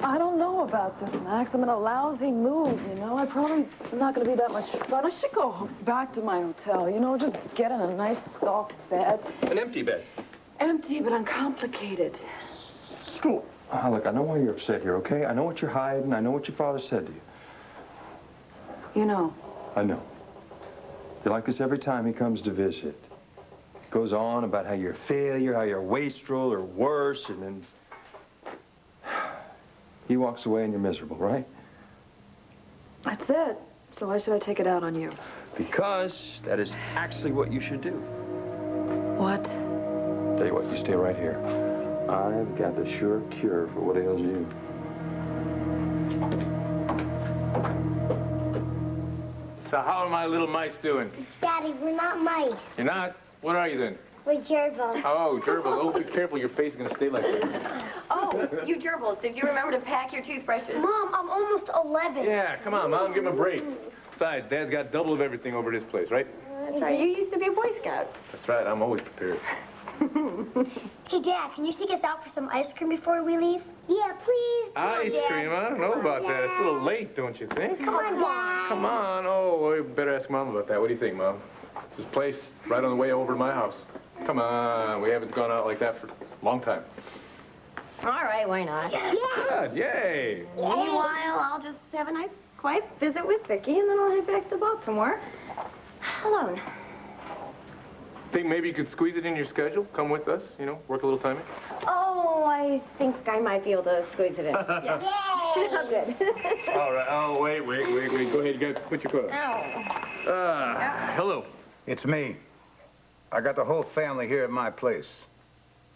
I don't know about this, Max. I'm in a lousy mood, you know. I probably not going to be that much fun. I should go back to my hotel, you know, just get in a nice soft bed. An empty bed. Empty, but uncomplicated. Cool. Look, I know why you're upset here, okay? I know what you're hiding. I know what your father said to you. You know. I know. You're like this every time he comes to visit. Goes on about how you're a failure, how you're a wastrel, or worse, and then he walks away and you're miserable, right? That's it. So why should I take it out on you? Because that is actually what you should do. What? Tell you what, you stay right here. I've got the sure cure for what ails you. So how are my little mice doing? Daddy, we're not mice. You're not? What are you then? We're gerbils. Oh, gerbils. Oh, be careful. Your face is going to stay like that. Oh, you gerbils, did you remember to pack your toothbrushes? Mom, I'm almost 11. Yeah, come on, Mom. Give him a break. Besides, Dad's got double of everything over at his place, right? That's right. You used to be a Boy Scout. That's right. I'm always prepared. Hey, Dad, can you take us out for some ice cream before we leave? Yeah, please. Ice cream? I don't know about that. It's a little late, don't you think? Come on, Dad. Come on. Oh, we better ask Mom about that. What do you think, Mom? This place right on the way over to my house. Come on. We haven't gone out like that for a long time. All right, why not? Yeah. God, yay. Meanwhile, I'll just have a nice, quiet visit with Vicky, and then I'll head back to Baltimore alone. Think maybe you could squeeze it in your schedule? Come with us, you know, work a little timing? Oh, I think I might be able to squeeze it in. Yeah. Yay. Oh, good. All right. Oh, wait. Go ahead. You got to put your foot up. Hello. It's me. I got the whole family here at my place.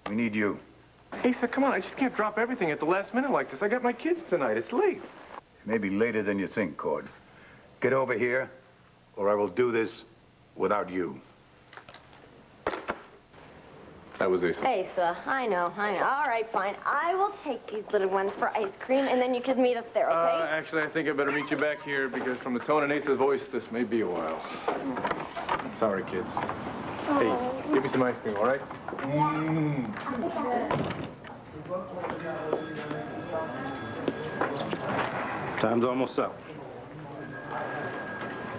We need you. Hey, sir, come on. I just can't drop everything at the last minute like this. I got my kids tonight. It's late. It may be later than you think, Cord. Get over here, or I will do this without you. That was Asa. Asa, I know. All right, fine. I will take these little ones for ice cream, and then you can meet us there, okay? Actually, I think I better meet you back here because from the tone in Asa's voice, this may be a while. Sorry, kids. Hey, give me some ice cream, all right? Time's almost up.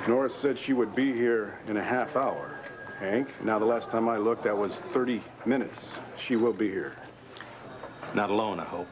Nora said she would be here in a half hour. Hank, now the last time I looked, that was 30 minutes. She will be here. Not alone, I hope.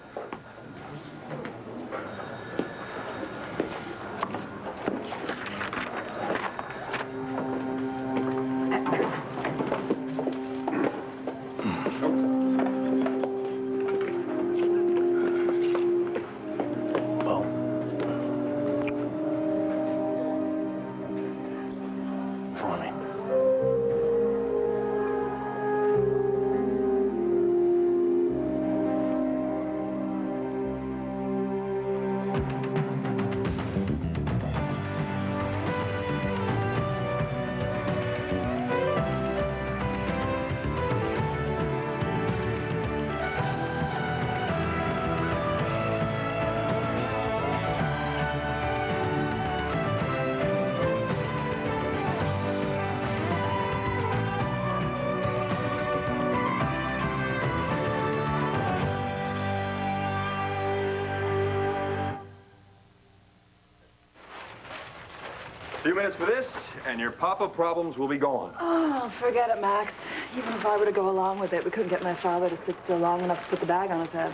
A few minutes for this, and your papa problems will be gone. Oh, forget it, Max. Even if I were to go along with it, we couldn't get my father to sit still long enough to put the bag on his head.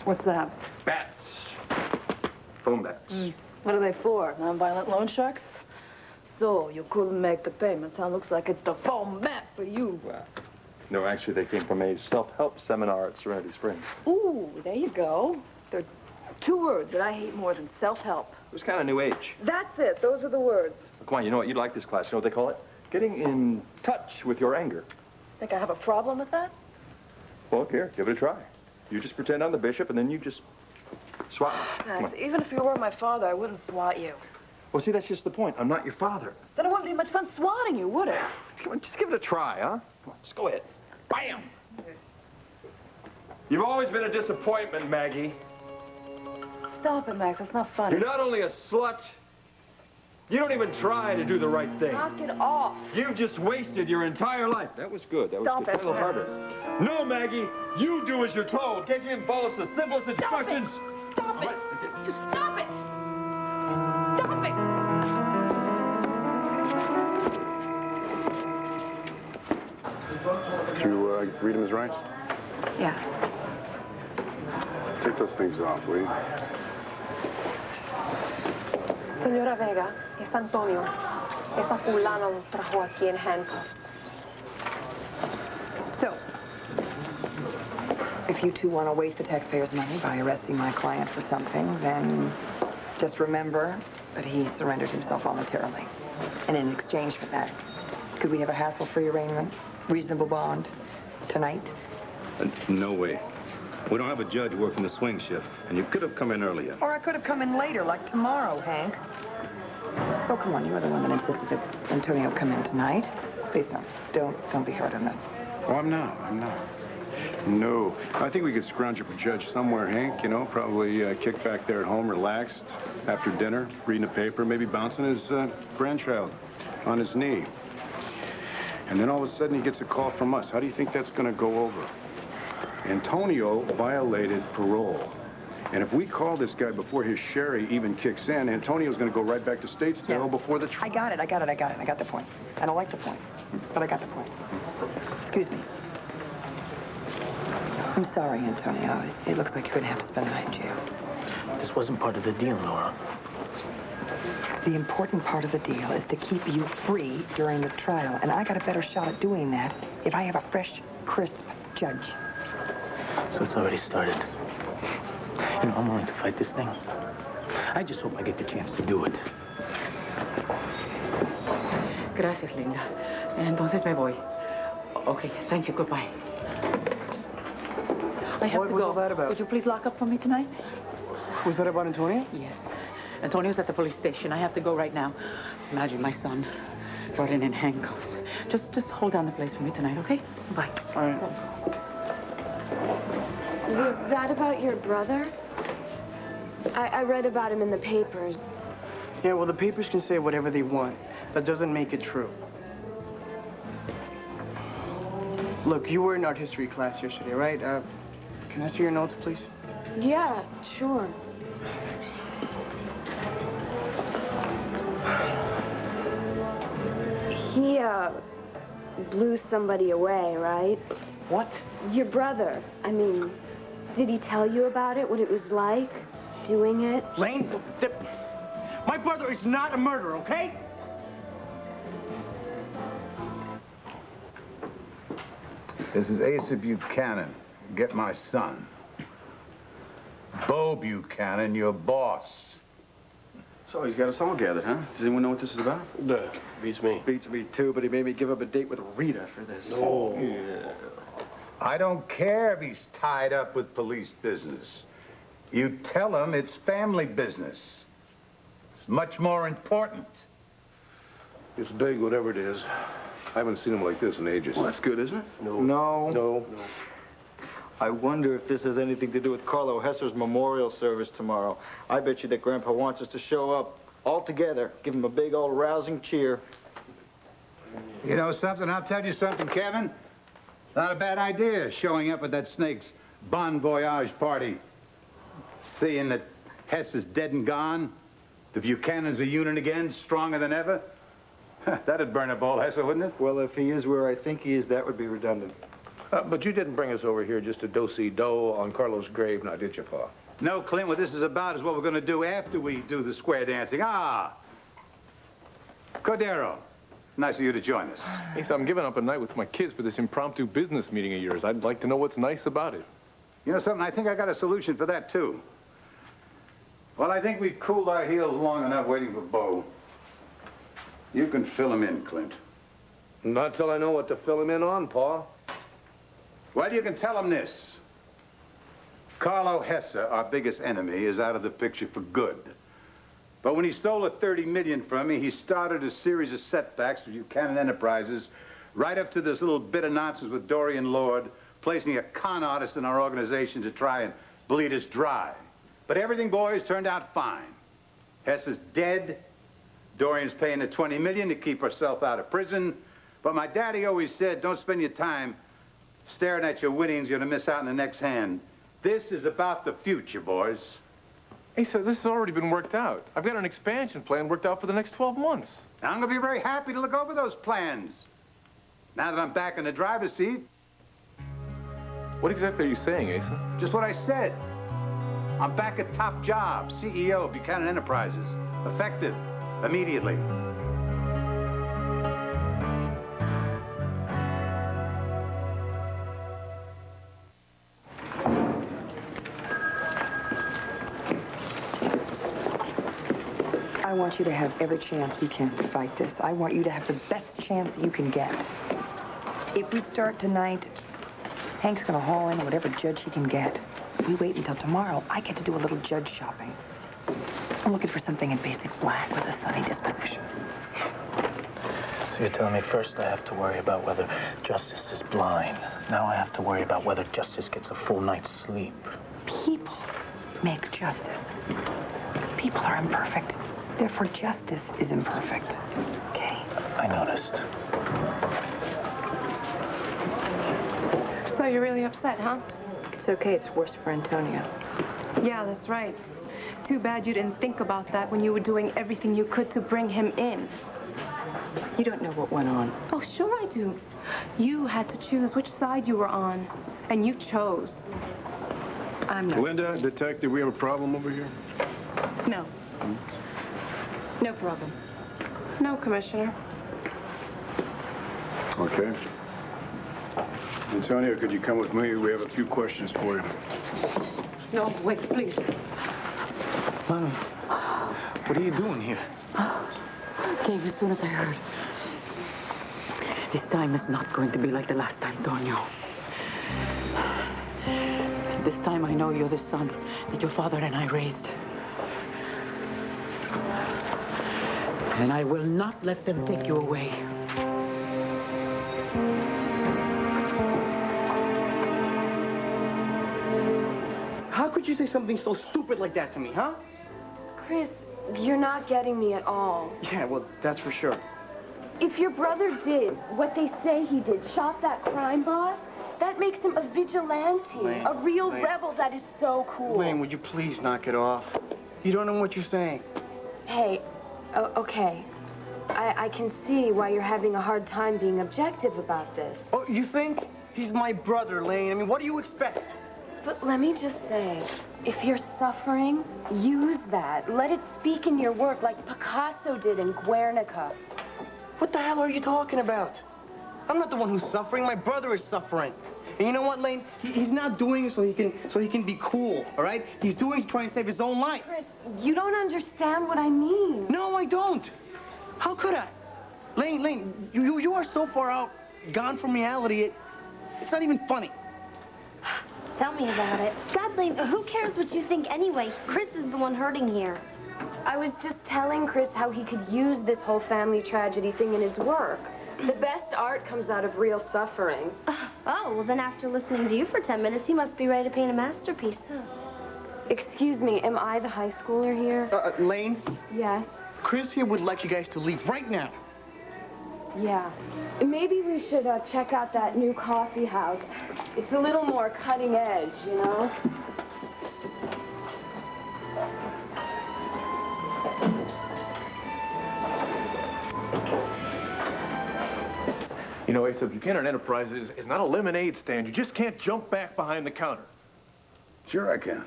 What's that? Bats. Phone bats. What are they for? Non-violent loan sharks? So, you couldn't make the payments, huh? Looks like it's the phone bat for you. Well, no, actually, they came from a self-help seminar at Serenity Springs. Ooh, there you go. There are two words that I hate more than self-help. It was kind of new age. That's it. Those are the words. Well, come on, you know what? You'd like this class. You know what they call it? Getting in touch with your anger. Think I have a problem with that? Well, here, give it a try. You just pretend I'm the bishop, and then you just swat me. Come Max, on. even if you were my father, I wouldn't swat you. Well, see, that's just the point. I'm not your father. Then it wouldn't be much fun swatting you, would it? Come on, just give it a try, huh? Come on, just go ahead. Bam! You've always been a disappointment, Maggie. Stop it, Max. That's not funny. You're not only a slut, you don't even try to do the right thing. Knock it off. You've just wasted your entire life. That was good. That was Stop good. it, A little Max. harder. No, Maggie, you do as you're told. Can't you even follow the simplest instructions? Stop it! Just stop it! Stop it! Did you read him his rights? Yeah. Take those things off, will you? Señora Vega, es Antonio. Esa fulana lo trajo aquí en handcuffs. So, if you two want to waste the taxpayers' money by arresting my client for something, then just remember that he surrendered himself voluntarily. And in exchange for that, could we have a hassle-free arraignment, reasonable bond, tonight? No way. We don't have a judge working the swing shift, and you could have come in earlier. Or I could have come in later, like tomorrow, Hank. Oh, come on, you were the one that insisted that Antonio come in tonight. Please don't be hard on this. Oh, I'm not. No. I think we could scrounge up a judge somewhere, Hank, you know, probably kick back there at home, relaxed, after dinner, reading a paper, maybe bouncing his grandchild on his knee. And then all of a sudden he gets a call from us. How do you think that's going to go over? Antonio violated parole. And if we call this guy before his sherry even kicks in, Antonio's going to go right back to Statesdale before the trial. I got it. I got the point. I don't like the point, but I got the point. Excuse me. I'm sorry, Antonio. It looks like you're going to have to spend the night in jail. This wasn't part of the deal, Nora. The important part of the deal is to keep you free during the trial, and I got a better shot at doing that if I have a fresh, crisp judge. So it's already started. You know, I'm willing to fight this thing. I just hope I get the chance to do it. Gracias, Linda. Entonces me voy. Okay, thank you. Goodbye. I have to go. What was all that about? Would you please lock up for me tonight? Was that about Antonio? Yes. Antonio's at the police station. I have to go right now. Imagine my son brought in handcuffs. Just hold down the place for me tonight, okay? Bye. All right. Was that about your brother? I read about him in the papers. Yeah, well, the papers can say whatever they want. That doesn't make it true. Look, you were in art history class yesterday, right? Can I see your notes, please? Yeah, sure. He, blew somebody away, right? What? Your brother. I mean, did he tell you about it, what it was like, doing it? Lane, my brother is not a murderer, okay? This is Asa Buchanan. Get my son. Bo Buchanan, your boss. So he's got us all gathered, huh? Does anyone know what this is about? Beats me. Beats me, too, but he made me give up a date with Rita for this. No. Yeah. I don't care if he's tied up with police business. You tell him it's family business. It's much more important. It's big, whatever it is. I haven't seen him like this in ages. Well, that's good, isn't it? No. I wonder if this has anything to do with Carlo Hesser's memorial service tomorrow. I bet you that Grandpa wants us to show up all together, give him a big old rousing cheer. You know something? I'll tell you something, Kevin. Not a bad idea, showing up at that snake's bon voyage party. Seeing that Hess is dead and gone, the Buchanan's a unit again, stronger than ever. That'd burn up all Hess, wouldn't it? Well, if he is where I think he is, that would be redundant. But you didn't bring us over here just to do-si-do on Carlo's grave, now did you, Pa? No, Clint, what this is about is what we're going to do after we do the square dancing. Cordero, nice of you to join us. Hey, so I'm giving up a night with my kids for this impromptu business meeting of yours. I'd like to know what's nice about it. You know something? I think I got a solution for that, too. Well, I think we've cooled our heels long enough waiting for Bo. You can fill him in, Clint. Not till I know what to fill him in on, Pa. Well, you can tell him this. Carlo Hesse, our biggest enemy, is out of the picture for good. But when he stole the $30 million from me, he started a series of setbacks for Buchanan Enterprises, right up to this little bit of nonsense with Dorian Lord, placing a con artist in our organization to try and bleed us dry. But everything, boys, turned out fine. Hess is dead. Dorian's paying the $20 million to keep herself out of prison. But my daddy always said, don't spend your time Staring at your winnings, you're gonna miss out in the next hand. This is about the future, boys. Asa, this has already been worked out. I've got an expansion plan worked out for the next 12 months. I'm gonna be very happy to look over those plans. Now that I'm back in the driver's seat. What exactly are you saying, Asa? Just what I said. I'm back at top job, CEO of Buchanan Enterprises. Effective, immediately. I want you to have every chance you can to fight this. I want you to have the best chance you can get. If we start tonight, Hank's gonna haul in whatever judge he can get. If we wait until tomorrow, I get to do a little judge shopping. I'm looking for something in basic black with a sunny disposition. So you're telling me first I have to worry about whether justice is blind. Now I have to worry about whether justice gets a full night's sleep. People make justice. People are imperfect. Therefore, justice is imperfect. Okay? I noticed. So you're really upset, huh? It's okay. It's worse for Antonio. Yeah, that's right. Too bad you didn't think about that when you were doing everything you could to bring him in. You don't know what went on. Oh, sure I do. You had to choose which side you were on, and you chose. I'm not. Linda, detective, we have a problem over here? No. No problem. No, Commissioner. Okay. Antonio, could you come with me? We have a few questions for you. No, wait, please. Mommy, what are you doing here? Came as soon as I heard. This time is not going to be like the last time, Tonio. This time I know you're the son that your father and I raised. And I will not let them take you away. How could you say something so stupid like that to me, huh? Chris, you're not getting me at all. Yeah, well, that's for sure. If your brother did what they say he did, shot that crime boss, that makes him a vigilante, Lane, a real Lane. rebel. That is so cool. Lane, would you please knock it off? You don't know what you're saying. Hey, okay. I can see why you're having a hard time being objective about this. Oh, you think? He's my brother, Lane. I mean, what do you expect? But let me just say, if you're suffering, use that. Let it speak in your work like Picasso did in Guernica. What the hell are you talking about? I'm not the one who's suffering. My brother is suffering. And you know what, Lane? He's not doing it so he can be cool, all right? He's doing it to try and save his own life. Chris, you don't understand what I mean. No, I don't. How could I? Lane, you are so far out, gone from reality, it's not even funny. Tell me about it. God, Lane, who cares what you think anyway? Chris is the one hurting here. I was just telling Chris how he could use this whole family tragedy thing in his work. The best art comes out of real suffering. Oh, well then after listening to you for 10 minutes, he must be ready to paint a masterpiece. Excuse me, am I the high schooler here? Lane? Yes. Chris here would like you guys to leave right now. Yeah. Maybe we should check out that new coffee house. It's a little more cutting edge, you know? You know, Asa, Buchanan Enterprises is not a lemonade stand. You just can't jump back behind the counter. Sure I can.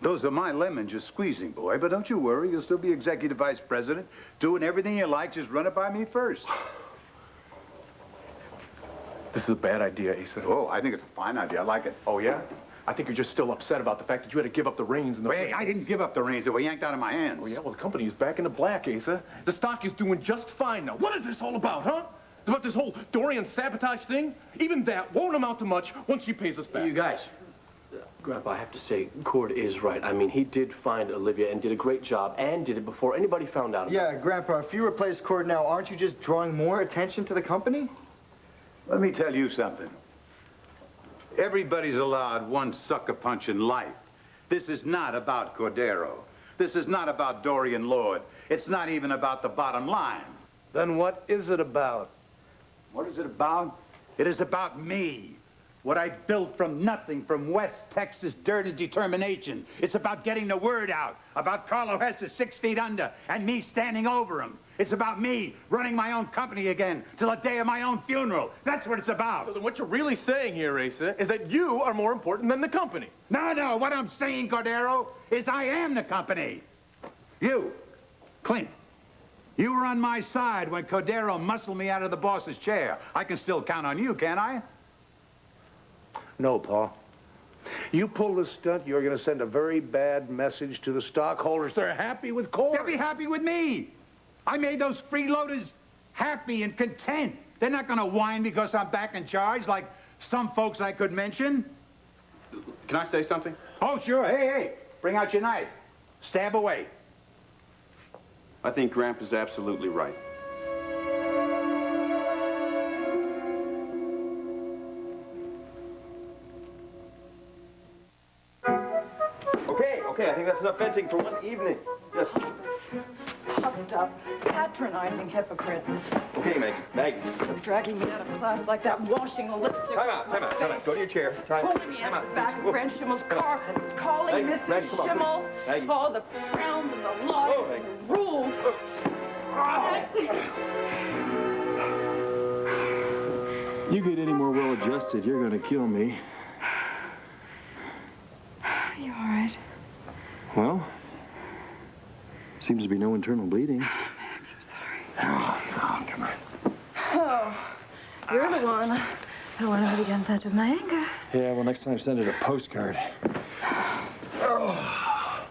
Those are my lemons you're squeezing, boy. But don't you worry, you'll still be executive vice president, doing everything you like. Just run it by me first. This is a bad idea, Asa. Oh, I think it's a fine idea. I like it. Oh, yeah? I think you're just still upset about the fact that you had to give up the reins in the... Wait, I didn't give up the reins. They were yanked out of my hands. Oh, yeah? Well, the company is back in the black, Asa. The stock is doing just fine now. What is this all about, huh? It's about this whole Dorian sabotage thing? Even that won't amount to much once she pays us back. You guys, Grandpa, I have to say, Cord is right. I mean, he did find Olivia and did a great job and did it before anybody found out about it. Yeah, Grandpa, if you replace Cord now, aren't you just drawing more attention to the company? Let me tell you something. Everybody's allowed one sucker punch in life. This is not about Cordero. This is not about Dorian Lord. It's not even about the bottom line. Then what is it about? What is it about? It is about me. what I built from nothing, from West Texas dirt and determination. It's about getting the word out, about Carlo Hesse 6 feet under, and me standing over him. It's about me running my own company again till the day of my own funeral. That's what it's about. So then what you're really saying here, Asa, is that you are more important than the company. No, what I'm saying, Cordero, is I am the company. You, Clint, you were on my side when Cordero muscled me out of the boss's chair. I can still count on you, can't I? No, Paul. You pull this stunt, you're going to send a very bad message to the stockholders. They're happy with Cord. They'll be happy with me. I made those freeloaders happy and content. They're not going to whine because I'm back in charge like some folks I could mention. Can I say something? Oh, sure. Hey, bring out your knife. Stab away. I think Grandpa's absolutely right. Okay, I think that's enough venting for one evening. Yes. Puffed up, patronizing hypocrite. Okay, Maggie. Dragging me out of class like that, washing the lipstick. Time out. Go to your chair. Pulling me out of the back of Grant Schimmel's car, calling Maggie, Mrs. come on, Schimmel. Maggie. Oh, the frowns and the lies and the rules. You get any more well-adjusted, you're gonna kill me. You all right? Well, seems to be no internal bleeding. I'm so sorry. Oh, come on. Oh, you're the one who wanted me to get in touch with my anger. Yeah, well, next time send it a postcard. Oh.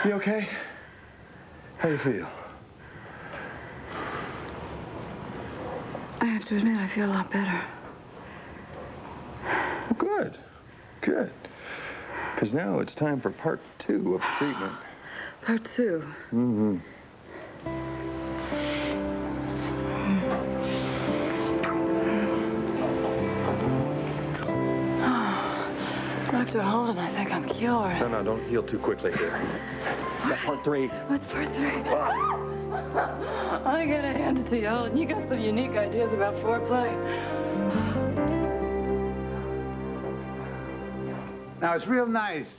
You okay? How you feel? I have to admit, I feel a lot better. Well, good. Because now it's time for part 2 of treatment. Part 2. Mm-hmm. Dr. Holden, I think I'm cured. No, don't heal too quickly here. Got part 3. What's part 3? I gotta hand it to you, Holden. You got some unique ideas about foreplay. Now, it's real nice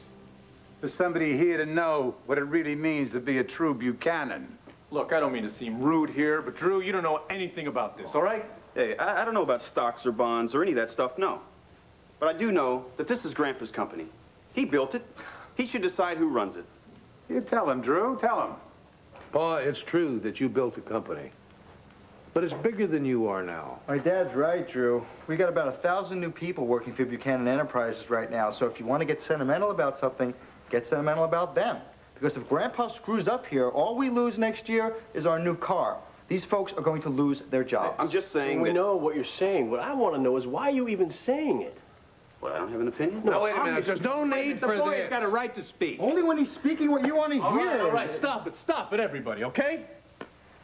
for somebody here to know what it really means to be a true Buchanan. Look, I don't mean to seem rude here, but Drew, you don't know anything about this, all right? Hey, I don't know about stocks or bonds or any of that stuff, no. But I do know that this is Grandpa's company. He built it. He should decide who runs it. You tell him, Drew. Tell him. Pa, it's true that you built a company. But it's bigger than you are now. My dad's right, Drew. We got about 1,000 new people working for Buchanan Enterprises right now, so if you want to get sentimental about something, get sentimental about them. Because if Grandpa screws up here, all we lose next year is our new car. These folks are going to lose their jobs. I'm just saying We know what you're saying. What I want to know is why are you even saying it? Well, I don't have an opinion. No, wait a minute. There's no need for The boy's this. got a right to speak. Only when he's speaking what you want to hear. All right, stop it, everybody, okay?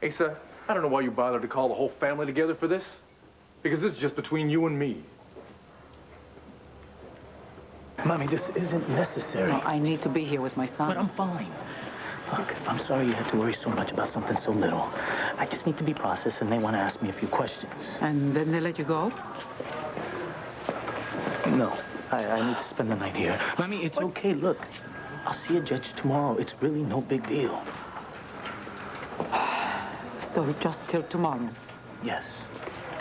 Asa, I don't know why you bothered to call the whole family together for this. Because this is just between you and me. Mommy, this isn't necessary. No, I need to be here with my son. But I'm fine. Look, I'm sorry you had to worry so much about something so little. I just need to be processed, and they want to ask me a few questions. And then they let you go? No, I need to spend the night here. Mommy, it's okay. Look, I'll see a judge tomorrow. It's really no big deal. So just till tomorrow? Yes,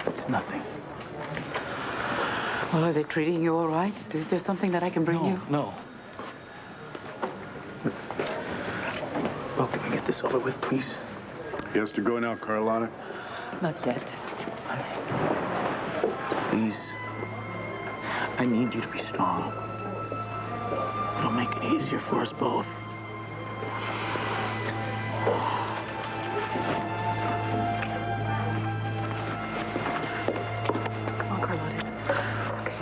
it's nothing. Well, are they treating you all right? Is there something that I can bring you? No. Well, can we get this over with, please? He has to go now, Carlotta. Not yet. Please. I need you to be strong. It'll make it easier for us both. Oh, Carlotta. Okay.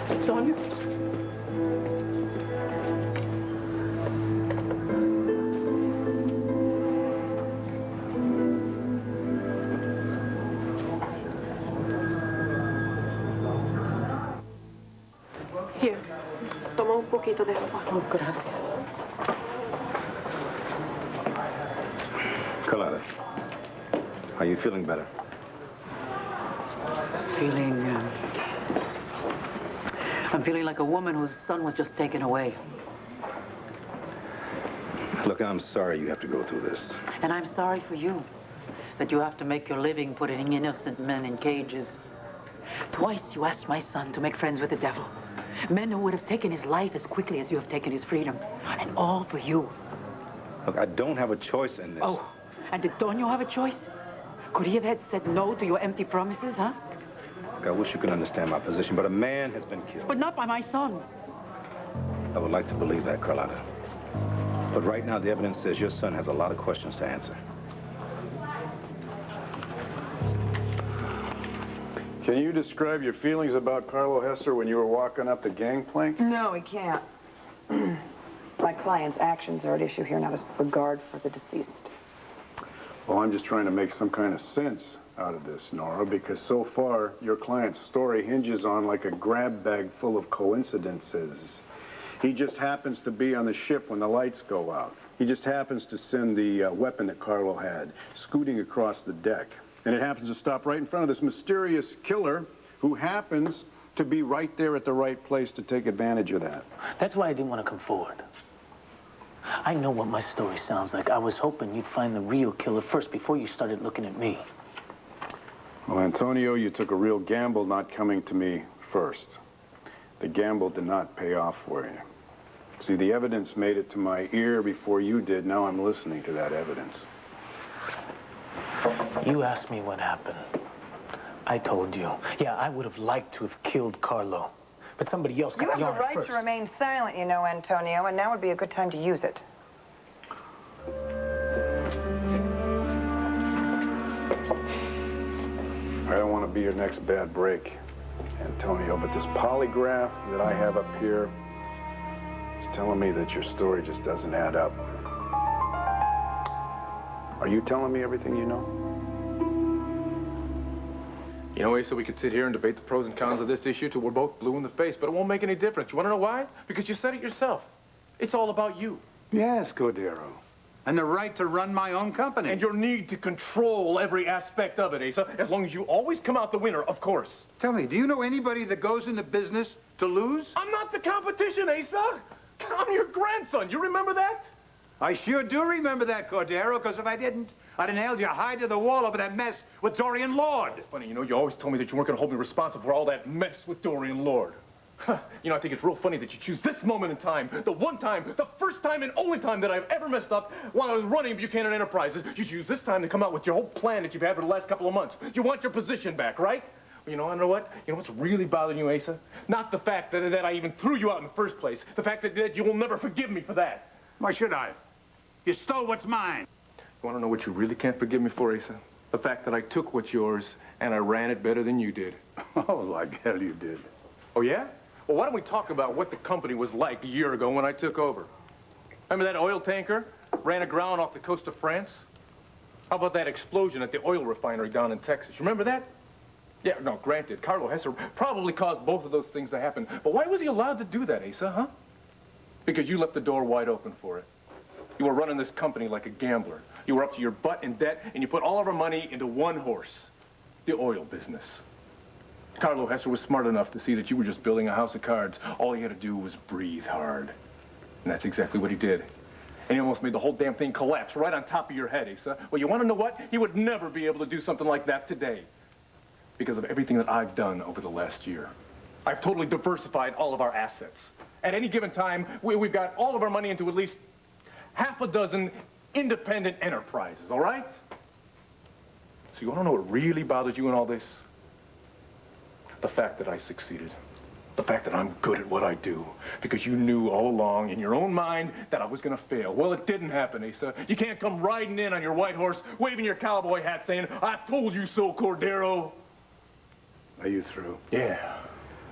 It's okay. Sonia? Here. Toma un poquito de agua. Oh, gracias. Carlotta, you feeling better? I'm feeling like a woman whose son was just taken away. Look, I'm sorry you have to go through this. And I'm sorry for you that you have to make your living putting innocent men in cages. Twice you asked my son to make friends with the devil. Men who would have taken his life as quickly as you have taken his freedom. And all for you. Look, I don't have a choice in this. Oh, and did Tonio have a choice? Could he have had said no to your empty promises, huh? Look, I wish you could understand my position, but a man has been killed. But not by my son. I would like to believe that, Carlotta. But right now, the evidence says your son has a lot of questions to answer. Can you describe your feelings about Carlo Hesser when you were walking up the gangplank? No, he can't. My client's actions are at issue here, not his regard for the deceased. Well, I'm just trying to make some kind of sense out of this, Nora, because so far, your client's story hinges on like a grab bag full of coincidences. He just happens to be on the ship when the lights go out. He just happens to send the weapon that Carlo had, scooting across the deck. And it happens to stop right in front of this mysterious killer who happens to be right there at the right place to take advantage of that. That's why I didn't want to come forward. I know what my story sounds like. I was hoping you'd find the real killer first before you started looking at me. Well, Antonio, you took a real gamble not coming to me first. The gamble did not pay off for you. See, the evidence made it to my ear before you did. Now I'm listening to that evidence. You asked me what happened. I told you. Yeah, I would have liked to have killed Carlo. But somebody else got You have the the honor right first. to remain silent, you know, Antonio, and now would be a good time to use it. I don't want to be your next bad break, Antonio, but this polygraph that I have up here is telling me that your story just doesn't add up. Are you telling me everything you know? You know, Asa, we could sit here and debate the pros and cons of this issue till we're both blue in the face, but it won't make any difference. You want to know why? Because you said it yourself. It's all about you. Yes, Cordero. And the right to run my own company. And your need to control every aspect of it, Asa, as long as you always come out the winner, of course. Tell me, do you know anybody that goes into business to lose? I'm not the competition, Asa. I'm your grandson. You remember that? I sure do remember that, Cordero, because if I didn't, I'd have nailed you high to the wall over that mess with Dorian Lord. It's funny, you know, you always told me that you weren't going to hold me responsible for all that mess with Dorian Lord. You know, I think it's real funny that you choose this moment in time, the one time, the first time and only time that I've ever messed up while I was running Buchanan Enterprises. You choose this time to come out with your whole plan that you've had for the last couple of months. You want your position back, right? Well, you know, I know what? You know what's really bothering you, Asa? Not the fact that I even threw you out in the first place. The fact that you will never forgive me for that. Why should I? You stole what's mine. You want to know what you really can't forgive me for, Asa? The fact that I took what's yours and I ran it better than you did. Oh, like hell you did. Oh, yeah? Well, why don't we talk about what the company was like a year ago when I took over? Remember that oil tanker ran aground off the coast of France? How about that explosion at the oil refinery down in Texas? You remember that? Yeah, no, granted, Carlo Hesser probably caused both of those things to happen. But why was he allowed to do that, Asa, huh? Because you left the door wide open for it. You were running this company like a gambler. You were up to your butt in debt, and you put all of our money into one horse, the oil business. Carlo Hesser was smart enough to see that you were just building a house of cards. All he had to do was breathe hard. And that's exactly what he did. And he almost made the whole damn thing collapse right on top of your head, Asa. Well, you want to know what? He would never be able to do something like that today. Because of everything that I've done over the last year. I've totally diversified all of our assets. At any given time, we've got all of our money into at least half a dozen independent enterprises, all right? So you want to know what really bothers you in all this? The fact that I succeeded. The fact that I'm good at what I do. Because you knew all along in your own mind that I was going to fail. Well, it didn't happen, Asa. You can't come riding in on your white horse, waving your cowboy hat, saying, I told you so, Cordero. Are you through? Yeah.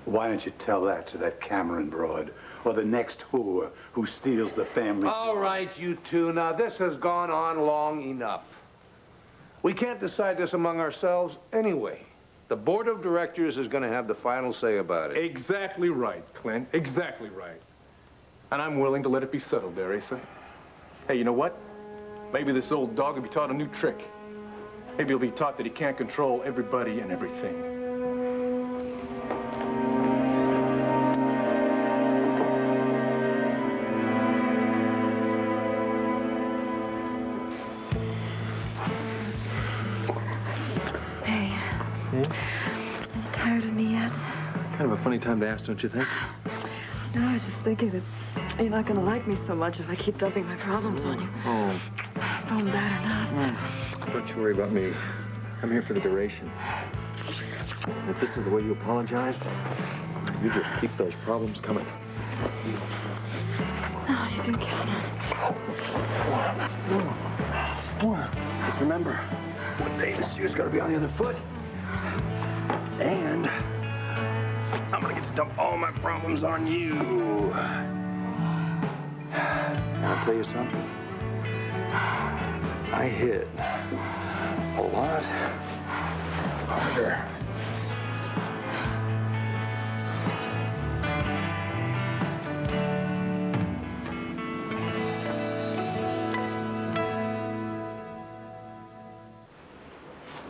Why don't you tell that to that Cameron broad? Or the next whore who steals the family? All right, you two. Now, this has gone on long enough. We can't decide this among ourselves anyway. The board of directors is going to have the final say about it. Exactly right, Clint. Exactly right. And I'm willing to let it be settled there, Asa. Hey, you know what? Maybe this old dog will be taught a new trick. Maybe he'll be taught that he can't control everybody and everything. Hey. You tired of me yet? Kind of a funny time to ask, don't you think? No, I was just thinking that you're not going to like me so much if I keep dumping my problems on you. Oh. Phone bad or not. Don't you worry about me. I'm here for the duration. And if this is the way you apologize, you just keep those problems coming. Oh, you can count on it. Just remember, one day the shoe's got to be on the other foot. And I'm going to get to dump all my problems on you. And I'll tell you something. I hit a lot harder.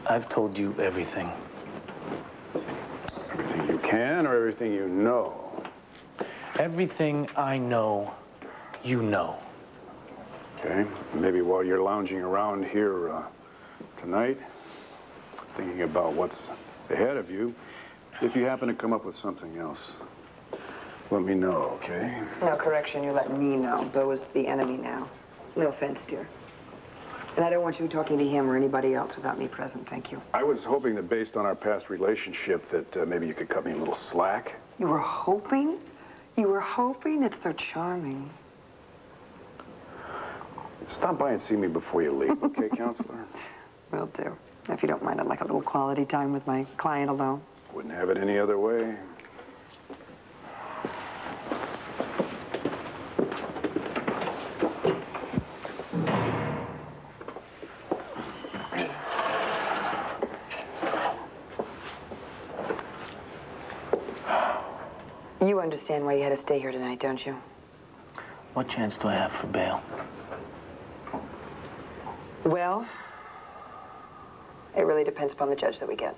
I've told you everything. Everything you can or everything you know? Everything I know, you know. Okay, maybe while you're lounging around here tonight, thinking about what's ahead of you, if you happen to come up with something else, let me know, okay? No, correction, you let me know. Bo is the enemy now. No offense, dear. And I don't want you talking to him or anybody else without me present, thank you. I was hoping that based on our past relationship that maybe you could cut me a little slack. You were hoping? You were hoping? It's so charming. Stop by and see me before you leave, okay, counselor? Will do. If you don't mind, I'd like a little quality time with my client alone. Wouldn't have it any other way. You understand why you had to stay here tonight, don't you? What chance do I have for bail? Well, it really depends upon the judge that we get.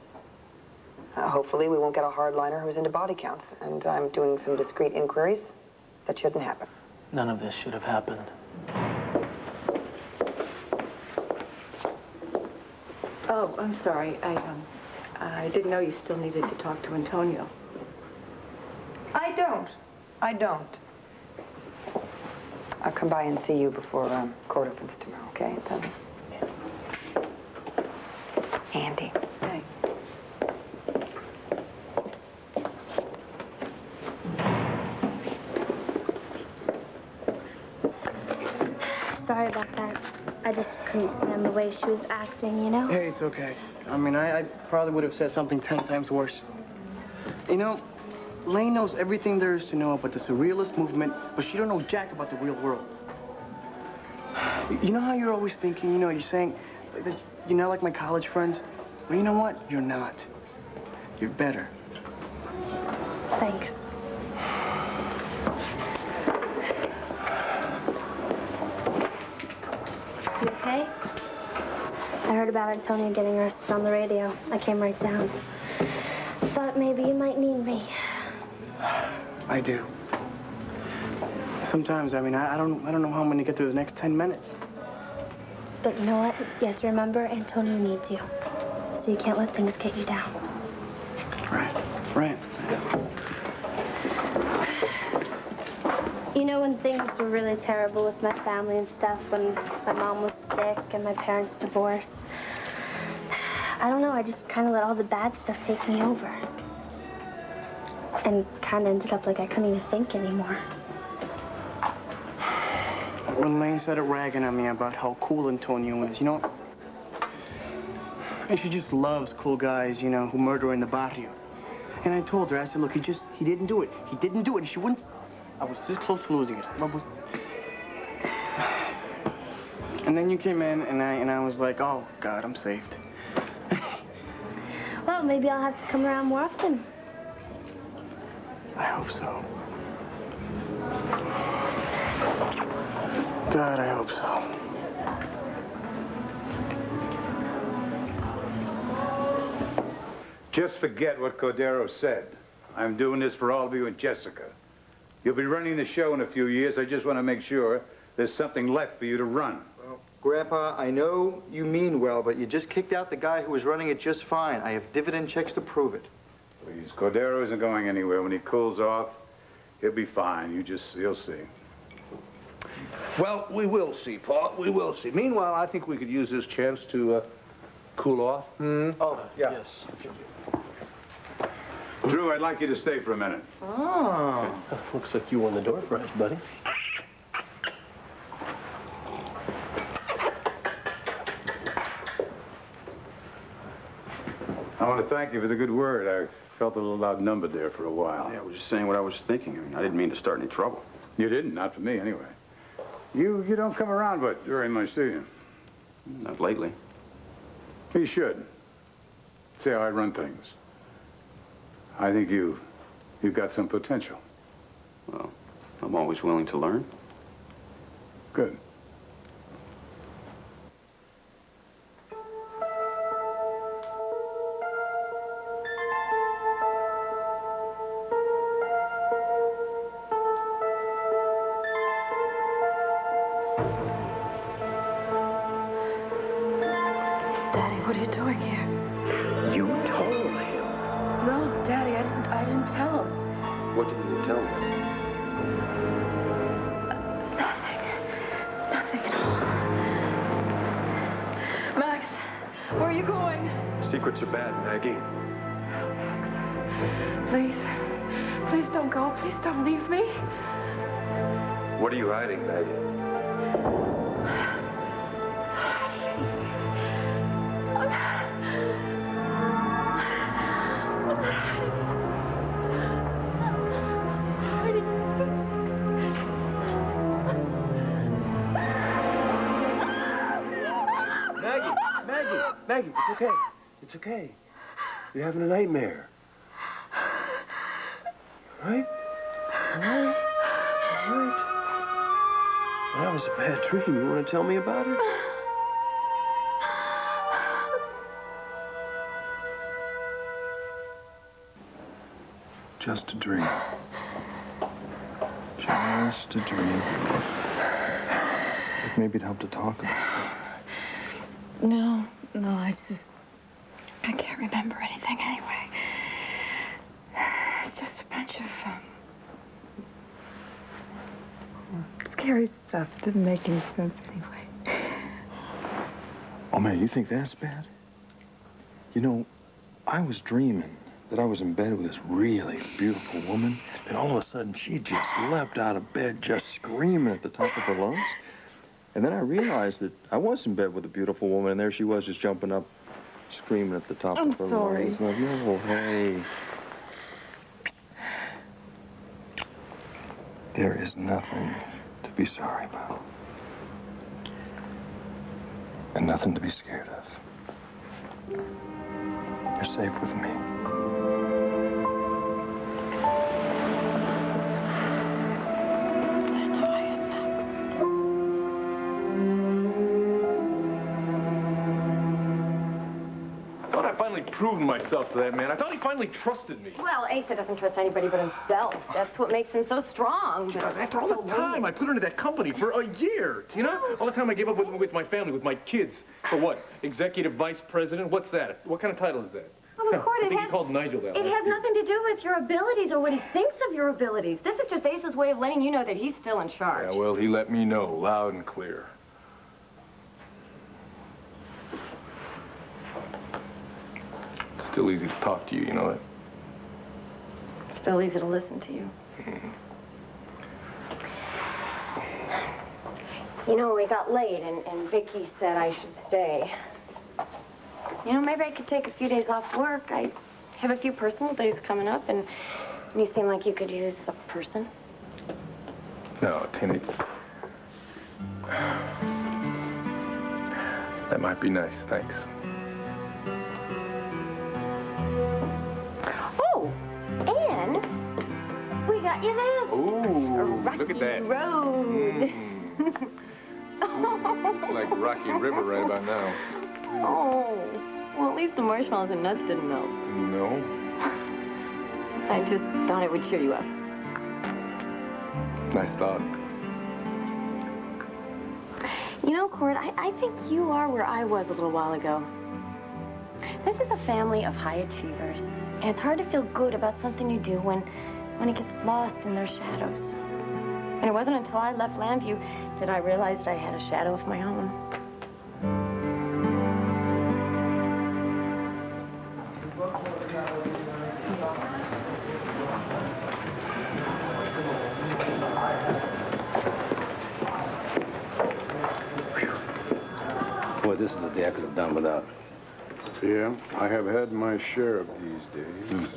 Hopefully, we won't get a hardliner who's into body counts, and I'm doing some discreet inquiries that shouldn't happen. None of this should have happened. Oh, I'm sorry. I didn't know you still needed to talk to Antonio. I don't. I'll come by and see you before court opens tomorrow, okay, Antonio? Andy. Hey. Sorry about that. I just couldn't stand the way she was acting, you know? Hey, it's okay. I mean, I probably would have said something 10 times worse. You know, Lane knows everything there is to know about the surrealist movement, but she don't know jack about the real world. You know how you're always thinking, you know, you're saying that you're not like my college friends? Well, you know what? You're not. You're better. Thanks. You okay? I heard about Antonio getting arrested on the radio. I came right down. Thought maybe you might need me. I do. Sometimes, I mean, I don't know how I'm going to get through the next 10 minutes. But you know what? You have to remember, Antonio needs you. So you can't let things get you down. Right. You know, when things were really terrible with my family and stuff, when my mom was sick and my parents divorced, I don't know, I just kind of let all the bad stuff take me over. And kind of ended up like I couldn't even think anymore. When Lane started ragging on me about how cool Antonio is, you know, and she just loves cool guys, you know, who murder in the barrio. And I told her, I said, look, he didn't do it. He didn't do it. And she wouldn't. I was this close to losing it. And then you came in, and I was like, oh, God, I'm saved. Well, maybe I'll have to come around more often. I hope so. God, I hope so. Just forget what Cordero said. I'm doing this for all of you and Jessica. You'll be running the show in a few years. I just want to make sure there's something left for you to run. Well, Grandpa, I know you mean well, but you just kicked out the guy who was running it just fine. I have dividend checks to prove it. Please, Cordero isn't going anywhere. When he cools off, he'll be fine. You'll see. Well, we will see, Paul. We will see. Meanwhile, I think we could use this chance to cool off. Oh, yeah. Yes. Drew, I'd like you to stay for a minute. Oh. Looks like you won the door prize, buddy. I want to thank you for the good word. I felt a little outnumbered there for a while. Yeah, I was just saying what I was thinking. I mean, I didn't mean to start any trouble. You didn't, not for me, anyway. You don't come around but very much, do you? Not lately. You should. See how I run things. I think you've got some potential. Well, I'm always willing to learn. Good. Daddy, what are you doing here? You told him. No, Daddy, I didn't tell him. What did you tell me? Nothing at all. Max, where are you going? Secrets are bad, Maggie. Please don't go. Please don't leave me. What are you hiding, Maggie? Maggie, it's okay. It's okay. You're having a nightmare. All right? All right? All right? Well, that was a bad dream. You want to tell me about it? Just a dream. Just a dream. But maybe it'd help to talk about it. No, I can't remember anything anyway. It's just a bunch of scary stuff. It didn't make any sense anyway. Oh, man, you think that's bad? You know, I was dreaming that I was in bed with this really beautiful woman, and all of a sudden she just leapt out of bed just screaming at the top of her lungs. And then I realized that I was in bed with a beautiful woman, and there she was just jumping up, screaming at the top of her lungs. Like, no, hey. There is nothing to be sorry about. And nothing to be scared of. You're safe with me. Proven myself to that man. I thought he finally trusted me. Well, Asa doesn't trust anybody but himself. That's what makes him so strong. After all the time I put into that company for a year, you know? All the time I gave up with my family, with my kids. For what? Executive vice president? What's that? What kind of title is that? Well, of course, I think he called Nigel that. It has nothing to do with your abilities or what he thinks of your abilities. This is just Asa's way of letting you know that he's still in charge. Yeah, well, he let me know, loud and clear. Still easy to talk to you, you know that? Still easy to listen to you. You know, we got late, and Vicki said I should stay. You know, maybe I could take a few days off work. I have a few personal days coming up, and you seem like you could use a person. No, Tinny. That might be nice, thanks. Oh, and we got you this. Ooh, Rocky look at that. Road. Like Rocky River right about now. Oh, well, at least the marshmallows and nuts didn't melt. No. I just thought it would cheer you up. Nice thought. You know, Cord, I think you are where I was a little while ago. This is a family of high achievers. And it's hard to feel good about something you do when it gets lost in their shadows. And it wasn't until I left Lambview that I realized I had a shadow of my own. Boy, this is a day I could have done without. Yeah, I have had my share of these days.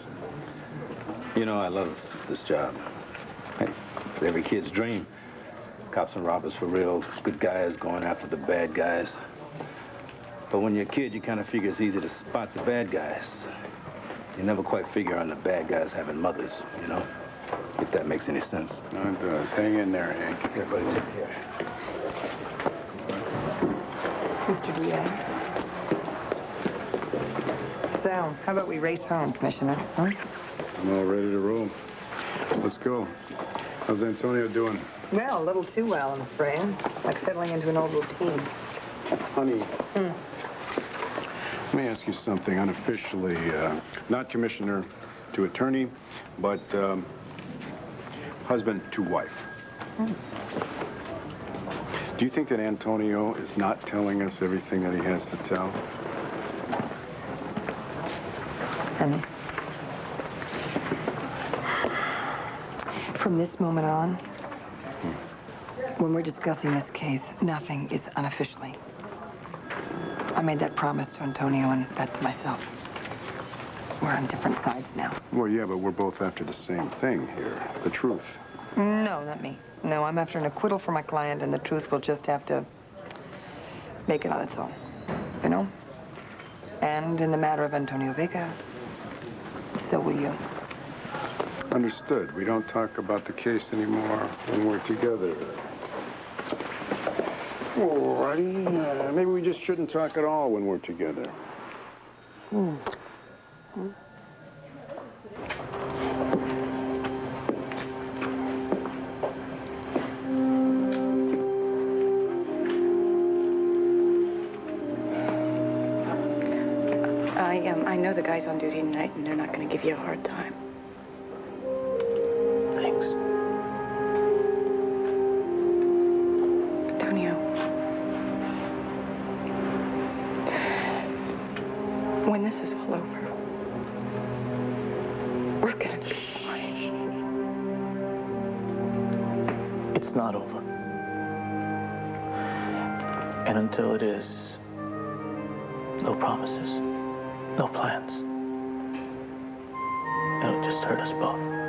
You know, I love this job. Hey, it's every kid's dream. Cops and robbers for real, good guys going after the bad guys. But when you're a kid, you kind of figure it's easy to spot the bad guys. You never quite figure on the bad guys having mothers, you know? If that makes any sense. No, it does. Hang in there, Hank. Everybody take care. Mr. DA. So, how about we race home, Commissioner? Huh? I'm all ready to roll. Let's go. How's Antonio doing? Well, a little too well, I'm afraid. Like settling into an old routine. Honey, let me ask you something unofficially. Not commissioner to attorney, but husband to wife. Do you think that Antonio is not telling us everything that he has to tell? Honey. From this moment on, when we're discussing this case, nothing is unofficially. I made that promise to Antonio and that to myself. We're on different sides now. Well, yeah, but we're both after the same thing here. The truth. No, not me. No, I'm after an acquittal for my client, and the truth will just have to make it on its own. You know? And in the matter of Antonio Vega, so will you. Understood. We don't talk about the case anymore when we're together. Alrighty. Maybe we just shouldn't talk at all when we're together. I know the guys on duty tonight, and they're not going to give you a hard time. Thanks. Antonio. When this is all over, we're going to be fine. It's not over. And until it is, no promises, no plans. It'll just hurt us both.